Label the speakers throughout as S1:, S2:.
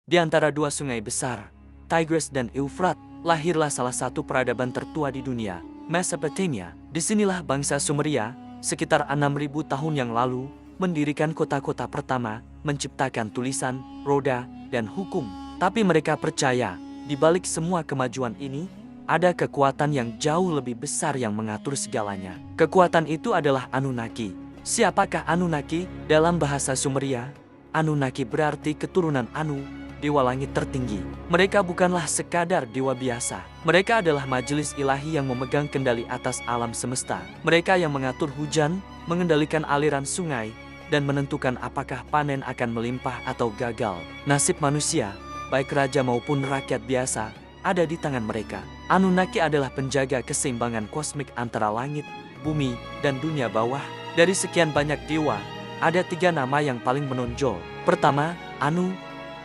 S1: Di antara dua sungai besar, Tigris dan Eufrat, lahirlah salah satu peradaban tertua di dunia, Mesopotamia. Disinilah bangsa Sumeria, sekitar 6.000 tahun yang lalu, mendirikan kota-kota pertama, menciptakan tulisan, roda, dan hukum. Tapi mereka percaya, di balik semua kemajuan ini, ada kekuatan yang jauh lebih besar yang mengatur segalanya. Kekuatan itu adalah Anunnaki. Siapakah Anunnaki? Dalam bahasa Sumeria, Anunnaki berarti keturunan Anu, dewa langit tertinggi. Mereka bukanlah sekadar dewa biasa. Mereka adalah majelis ilahi yang memegang kendali atas alam semesta. Mereka yang mengatur hujan, mengendalikan aliran sungai, dan menentukan apakah panen akan melimpah atau gagal. Nasib manusia, baik raja maupun rakyat biasa, ada di tangan mereka. Anunnaki adalah penjaga keseimbangan kosmik antara langit, bumi, dan dunia bawah. Dari sekian banyak dewa, ada 3 nama yang paling menonjol. Pertama, Anu,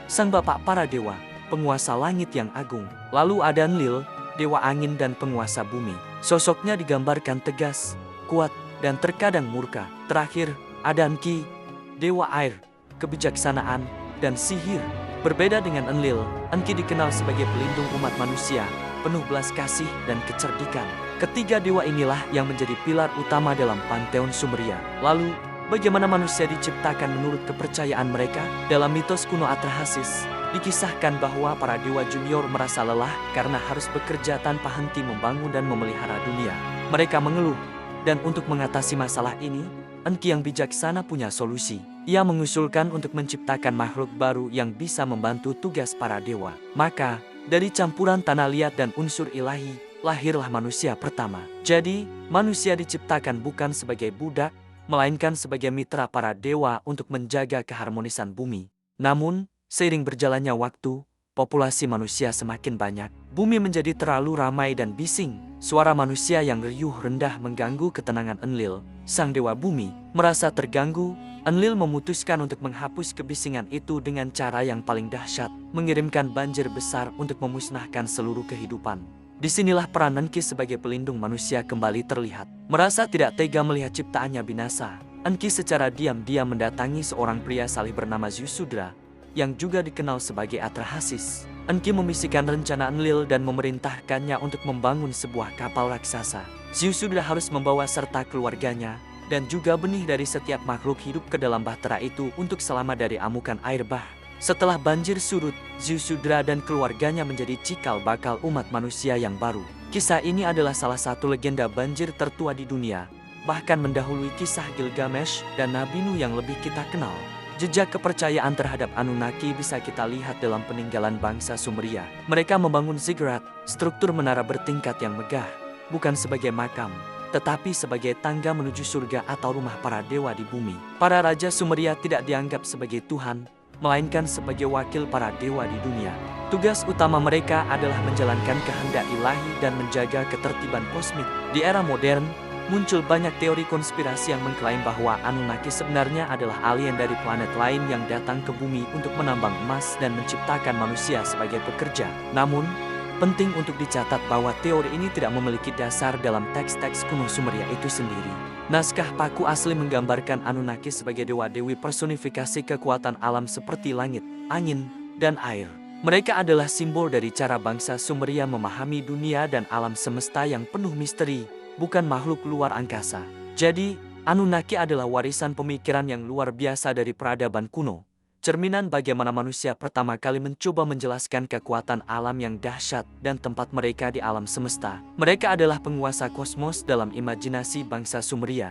S1: sang bapak para dewa, penguasa langit yang agung. Lalu ada Enlil, dewa angin dan penguasa bumi. Sosoknya digambarkan tegas, kuat, dan terkadang murka. Terakhir, ada Enki, dewa air, kebijaksanaan, dan sihir. Berbeda dengan Enlil, Enki dikenal sebagai pelindung umat manusia, penuh belas kasih dan kecerdikan. Ketiga dewa inilah yang menjadi pilar utama dalam panteon Sumeria. Lalu, bagaimana manusia diciptakan menurut kepercayaan mereka? Dalam mitos kuno Atrahasis, dikisahkan bahwa para dewa junior merasa lelah karena harus bekerja tanpa henti membangun dan memelihara dunia. Mereka mengeluh, dan untuk mengatasi masalah ini, Enki yang bijaksana punya solusi. Ia mengusulkan untuk menciptakan makhluk baru yang bisa membantu tugas para dewa. Maka, dari campuran tanah liat dan unsur ilahi, lahirlah manusia pertama. Jadi, manusia diciptakan bukan sebagai budak, melainkan sebagai mitra para dewa untuk menjaga keharmonisan bumi. Namun, seiring berjalannya waktu, populasi manusia semakin banyak. Bumi menjadi terlalu ramai dan bising. Suara manusia yang riuh rendah mengganggu ketenangan Enlil, sang dewa bumi. Merasa terganggu, Enlil memutuskan untuk menghapus kebisingan itu dengan cara yang paling dahsyat, mengirimkan banjir besar untuk memusnahkan seluruh kehidupan. Disinilah peran Enki sebagai pelindung manusia kembali terlihat. Merasa tidak tega melihat ciptaannya binasa, Enki secara diam-diam mendatangi seorang pria saleh bernama Ziusudra, yang juga dikenal sebagai Atrahasis. Enki membisikkan rencana Enlil dan memerintahkannya untuk membangun sebuah kapal raksasa. Ziusudra harus membawa serta keluarganya, dan juga benih dari setiap makhluk hidup ke dalam bahtera itu untuk selamat dari amukan air bah. Setelah banjir surut, Ziusudra dan keluarganya menjadi cikal bakal umat manusia yang baru. Kisah ini adalah salah satu legenda banjir tertua di dunia, bahkan mendahului kisah Gilgamesh dan Nabi Nuh yang lebih kita kenal. Jejak kepercayaan terhadap Anunnaki bisa kita lihat dalam peninggalan bangsa Sumeria. Mereka membangun ziggurat, struktur menara bertingkat yang megah, bukan sebagai makam, tetapi sebagai tangga menuju surga atau rumah para dewa di bumi. Para raja Sumeria tidak dianggap sebagai Tuhan, melainkan sebagai wakil para dewa di dunia. Tugas utama mereka adalah menjalankan kehendak ilahi dan menjaga ketertiban kosmik. Di era modern, muncul banyak teori konspirasi yang mengklaim bahwa Anunnaki sebenarnya adalah alien dari planet lain yang datang ke bumi untuk menambang emas dan menciptakan manusia sebagai pekerja. Namun, penting untuk dicatat bahwa teori ini tidak memiliki dasar dalam teks-teks kuno Sumeria itu sendiri. Naskah Paku asli menggambarkan Anunnaki sebagai dewa-dewi personifikasi kekuatan alam seperti langit, angin, dan air. Mereka adalah simbol dari cara bangsa Sumeria memahami dunia dan alam semesta yang penuh misteri, bukan makhluk luar angkasa. Jadi, Anunnaki adalah warisan pemikiran yang luar biasa dari peradaban kuno. Cerminan bagaimana manusia pertama kali mencoba menjelaskan kekuatan alam yang dahsyat dan tempat mereka di alam semesta. Mereka adalah penguasa kosmos dalam imajinasi bangsa Sumeria.